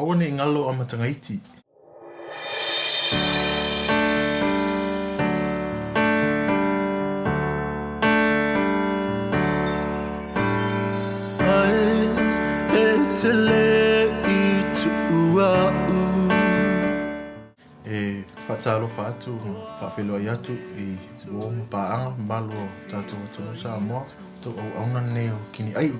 Awane Galo Amataga. Fatalo fatu, fafelo yatu, o paanga malo tatu sa mo to auna neo kini ai.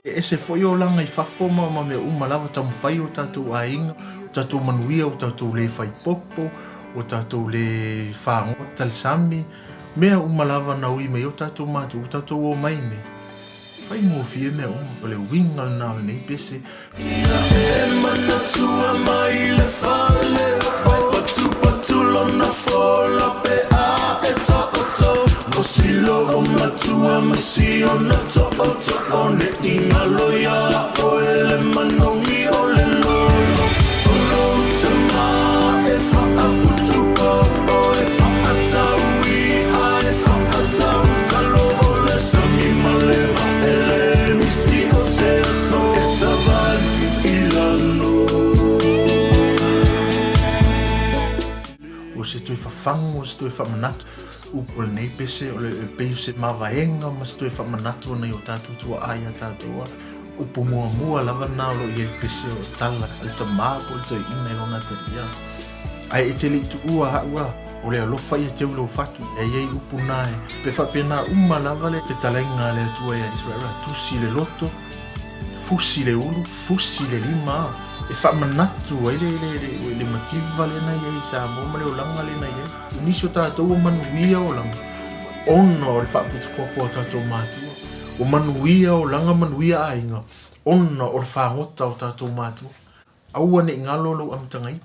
Ese foi o langa I fafoma ma me lava tamu fai o tatu ainga, tatu manuia o tatu le fai popo, o tatu le fango talsami, mea lava na ui me o tatu matu, o tatu o maine. Fai mo fie mea o le winga na nei pese. Ia e mana tua mai le fale, patu patu lona fola pe a e to. No silo o matua masi o na to o ne inga loya o ele manongi o le lolo. O lo te ma e fa a putuka o e fa a taui a e fa a tau talo o le sami maleva ele misi o se so e savani ilano. O se toi fafango, o se toi famanatu. O le nei pese o le peiu se mavaenga ma se toi whamanatu nei o tātou tua aia tātou a upo mua lava nā lo I e pese o tala le ta māpo le ta ina I lona te ria ai e te li tu ua haua o le alofa I e te ulo fatu e iei upo nae pe whapena lava le te talenga le atua ia Israela tusi le loto fusi le ulu fusi le lima e whamanatu ai le mativa le na iei sa moma le o langa le na iei Nisi o tātou o manuia o langa. Ona o le whaputu popo o tātou mātua. O manuia o langa manuia ainga. Ona o le whangota o tātou mātua. Aua ne Galo Amataga.